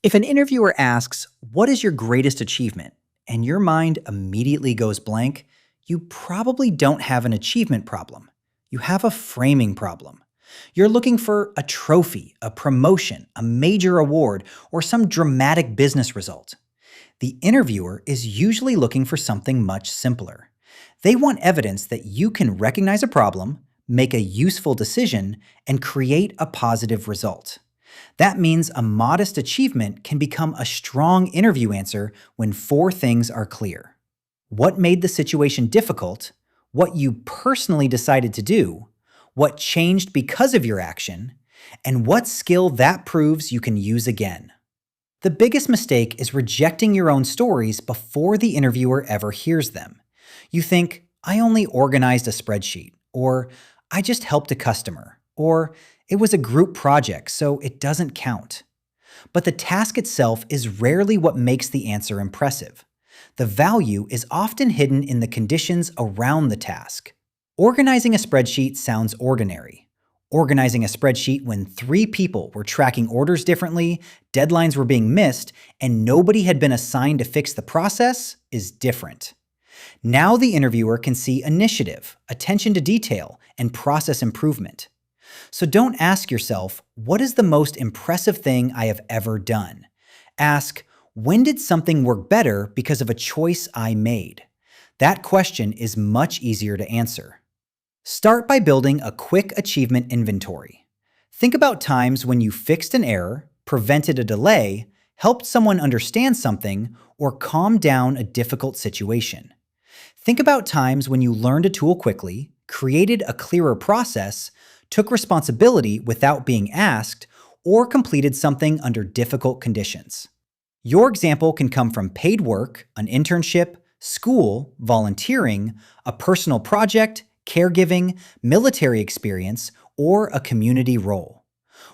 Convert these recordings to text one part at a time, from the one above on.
If an interviewer asks, "What is your greatest achievement?" and your mind immediately goes blank, you probably don't have an achievement problem. You have a framing problem. You're looking for a trophy, a promotion, a major award, or some dramatic business result. The interviewer is usually looking for something much simpler. They want evidence that you can recognize a problem, make a useful decision, and create a positive result. That means a modest achievement can become a strong interview answer when four things are clear: what made the situation difficult, what you personally decided to do, what changed because of your action, and what skill that proves you can use again. The biggest mistake is rejecting your own stories before the interviewer ever hears them. You think, "I only organized a spreadsheet," or "I just helped a customer," or "it was a group project, so it doesn't count." But the task itself is rarely what makes the answer impressive. The value is often hidden in the conditions around the task. Organizing a spreadsheet sounds ordinary. Organizing a spreadsheet when three people were tracking orders differently, deadlines were being missed, and nobody had been assigned to fix the process is different. Now the interviewer can see initiative, attention to detail, and process improvement. So don't ask yourself, "What is the most impressive thing I have ever done?" Ask, "When did something work better because of a choice I made?" That question is much easier to answer. Start by building a quick achievement inventory. Think about times when you fixed an error, prevented a delay, helped someone understand something, or calmed down a difficult situation. Think about times when you learned a tool quickly, created a clearer process, took responsibility without being asked, or completed something under difficult conditions. Your example can come from paid work, an internship, school, volunteering, a personal project, caregiving, military experience, or a community role.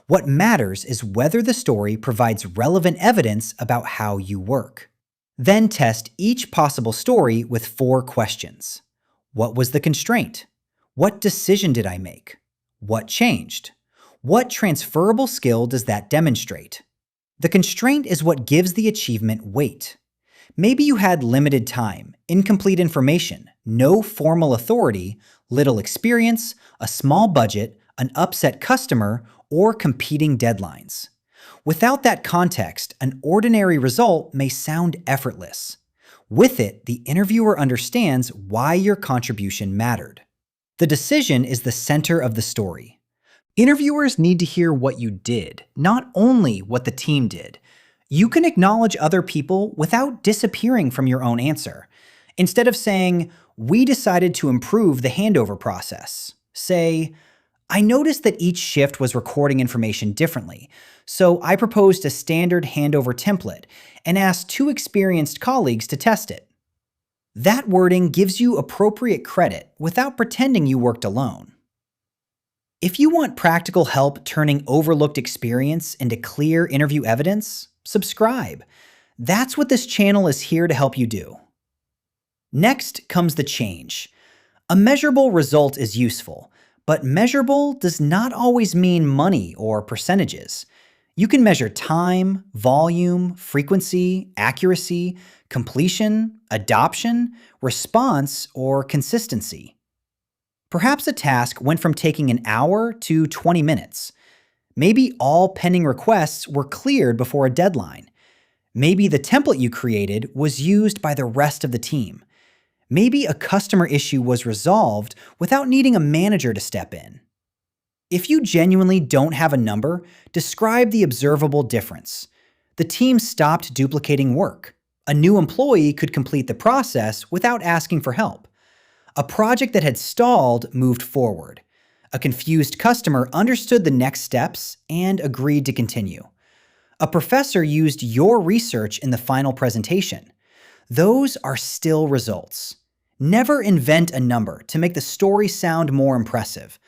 What matters is whether the story provides relevant evidence about how you work. Then test each possible story with four questions. What was the constraint? What decision did I make? What changed? What transferable skill does that demonstrate? The constraint is what gives the achievement weight. Maybe you had limited time, incomplete information, no formal authority, little experience, a small budget, an upset customer, or competing deadlines. Without that context, an ordinary result may sound effortless. With it, the interviewer understands why your contribution mattered. The decision is the center of the story. Interviewers need to hear what you did, not only what the team did. You can acknowledge other people without disappearing from your own answer. Instead of saying, "We decided to improve the handover process," say, "I noticed that each shift was recording information differently, so I proposed a standard handover template and asked two experienced colleagues to test it." That wording gives you appropriate credit without pretending you worked alone. If you want practical help turning overlooked experience into clear interview evidence, subscribe. That's what this channel is here to help you do. Next comes the change. A measurable result is useful, but measurable does not always mean money or percentages. You can measure time, volume, frequency, accuracy, completion, adoption, response, or consistency. Perhaps a task went from taking an hour to 20 minutes. Maybe all pending requests were cleared before a deadline. Maybe the template you created was used by the rest of the team. Maybe a customer issue was resolved without needing a manager to step in. If you genuinely don't have a number, describe the observable difference. The team stopped duplicating work. A new employee could complete the process without asking for help. A project that had stalled moved forward. A confused customer understood the next steps and agreed to continue. A professor used your research in the final presentation. Those are still results. Never invent a number to make the story sound more impressive.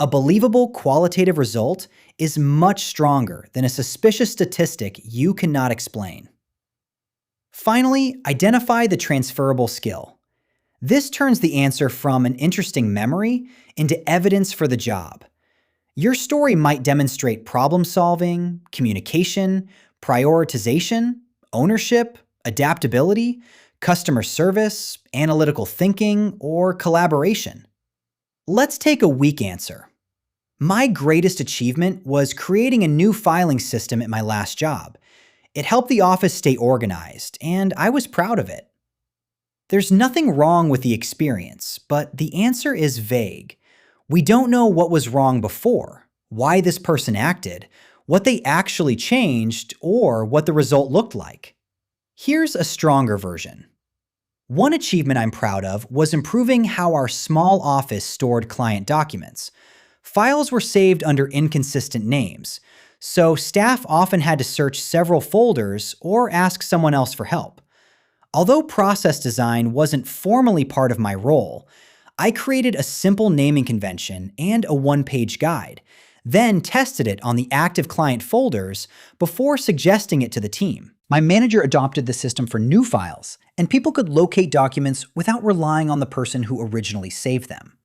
A believable qualitative result is much stronger than a suspicious statistic you cannot explain. Finally, identify the transferable skill. This turns the answer from an interesting memory into evidence for the job. Your story might demonstrate problem solving, communication, prioritization, ownership, adaptability, customer service, analytical thinking, or collaboration? Let's take a weak answer. My greatest achievement was creating a new filing system at my last job. It helped the office stay organized, and I was proud of it. There's nothing wrong with the experience, but the answer is vague. We don't know what was wrong before, why this person acted, what they actually changed, or what the result looked like. Here's a stronger version. One achievement I'm proud of was improving how our small office stored client documents. Files were saved under inconsistent names, so staff often had to search several folders or ask someone else for help. Although process design wasn't formally part of my role, I created a simple naming convention and a one-page guide, then tested it on the active client folders before suggesting it to the team. My manager adopted the system for new files, and people could locate documents without relying on the person who originally saved them.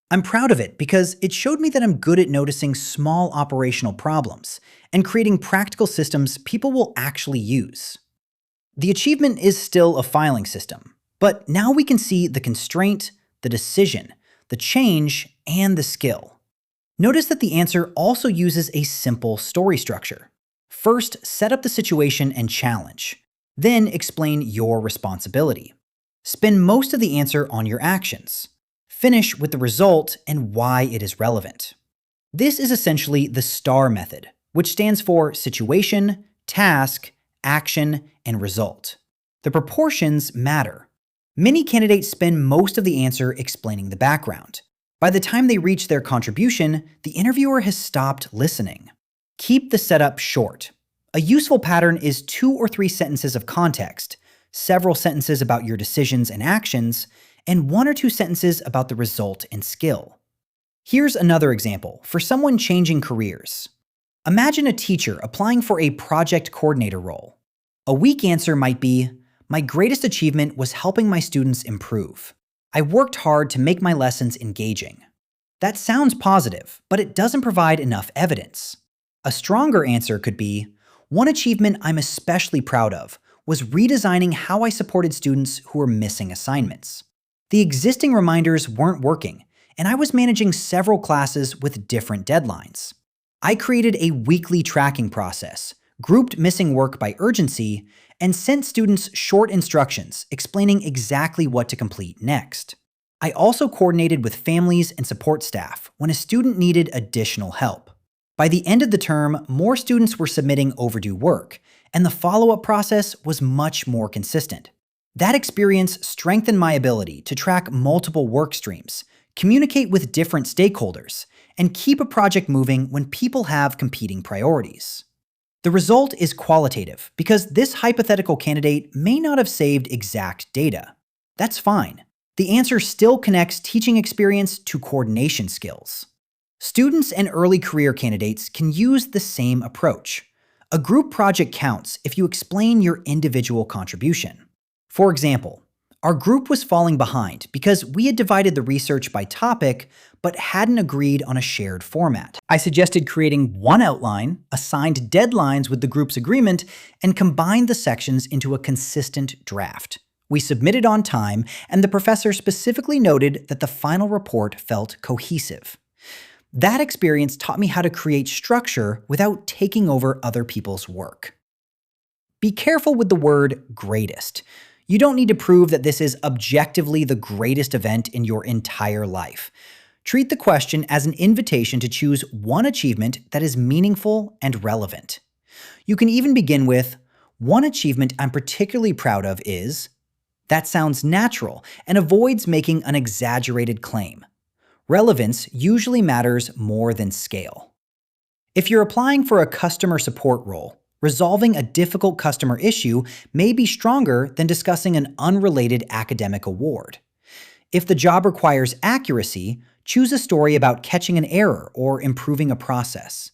I'm proud of it because it showed me that I'm good at noticing small operational problems and creating practical systems people will actually use. The achievement is still a filing system, but now we can see the constraint, the decision, the change, and the skill. Notice that the answer also uses a simple story structure. First, set up the situation and challenge. Then explain your responsibility. Spend most of the answer on your actions. Finish with the result and why it is relevant. This is essentially the STAR method, which stands for situation, task, action, and result. The proportions matter. Many candidates spend most of the answer explaining the background. By the time they reach their contribution, the interviewer has stopped listening. Keep the setup short. A useful pattern is 2 or 3 sentences of context, several sentences about your decisions and actions, and 1 or 2 sentences about the result and skill. Here's another example for someone changing careers. Imagine a teacher applying for a project coordinator role. A weak answer might be, my greatest achievement was helping my students improve. I worked hard to make my lessons engaging. That sounds positive, but it doesn't provide enough evidence. A stronger answer could be, one achievement I'm especially proud of was redesigning how I supported students who were missing assignments. The existing reminders weren't working, and I was managing several classes with different deadlines. I created a weekly tracking process, grouped missing work by urgency, and sent students short instructions explaining exactly what to complete next. I also coordinated with families and support staff when a student needed additional help. By the end of the term, more students were submitting overdue work, and the follow-up process was much more consistent. That experience strengthened my ability to track multiple work streams, communicate with different stakeholders, and keep a project moving when people have competing priorities. The result is qualitative because this hypothetical candidate may not have saved exact data. That's fine. The answer still connects teaching experience to coordination skills. Students and early career candidates can use the same approach. A group project counts if you explain your individual contribution. For example, our group was falling behind because we had divided the research by topic but hadn't agreed on a shared format. I suggested creating one outline, assigned deadlines with the group's agreement, and combined the sections into a consistent draft. We submitted on time, and the professor specifically noted that the final report felt cohesive. That experience taught me how to create structure without taking over other people's work. Be careful with the word greatest. You don't need to prove that this is objectively the greatest event in your entire life. Treat the question as an invitation to choose one achievement that is meaningful and relevant. You can even begin with, one achievement I'm particularly proud of is. That sounds natural and avoids making an exaggerated claim. Relevance usually matters more than scale. If you're applying for a customer support role, resolving a difficult customer issue may be stronger than discussing an unrelated academic award. If the job requires accuracy, choose a story about catching an error or improving a process.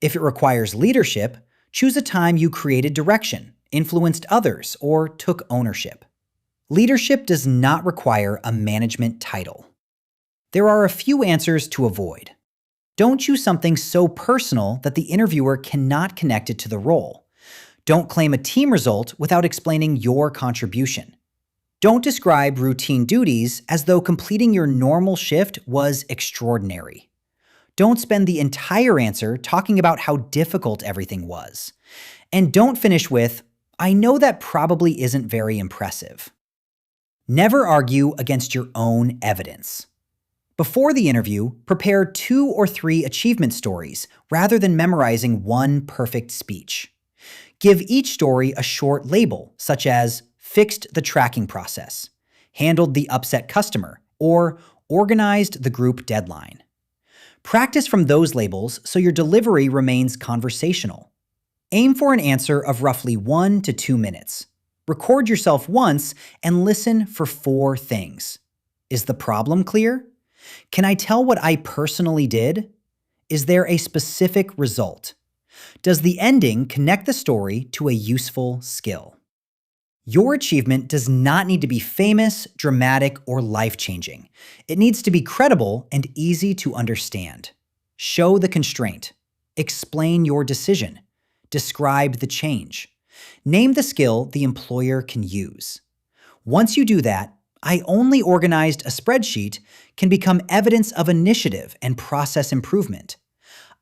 If it requires leadership, choose a time you created direction, influenced others, or took ownership. Leadership does not require a management title. There are a few answers to avoid. Don't choose something so personal that the interviewer cannot connect it to the role. Don't claim a team result without explaining your contribution. Don't describe routine duties as though completing your normal shift was extraordinary. Don't spend the entire answer talking about how difficult everything was. And don't finish with, "I know that probably isn't very impressive." Never argue against your own evidence. Before the interview, prepare 2 or 3 achievement stories rather than memorizing one perfect speech. Give each story a short label, such as fixed the tracking process, handled the upset customer, or organized the group deadline. Practice from those labels so your delivery remains conversational. Aim for an answer of roughly 1 to 2 minutes. Record yourself once and listen for 4 things. Is the problem clear? Can I tell what I personally did? Is there a specific result? Does the ending connect the story to a useful skill? Your achievement does not need to be famous, dramatic, or life-changing. It needs to be credible and easy to understand. Show the constraint. Explain your decision. Describe the change. Name the skill the employer can use. Once you do that, "I only organized a spreadsheet" can become evidence of initiative and process improvement.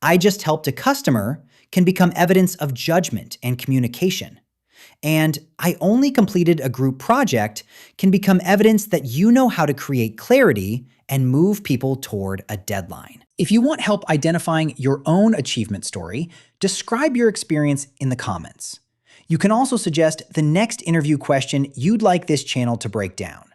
"I just helped a customer" can become evidence of judgment and communication. And "I only completed a group project" can become evidence that you know how to create clarity and move people toward a deadline. If you want help identifying your own achievement story, describe your experience in the comments. You can also suggest the next interview question you'd like this channel to break down.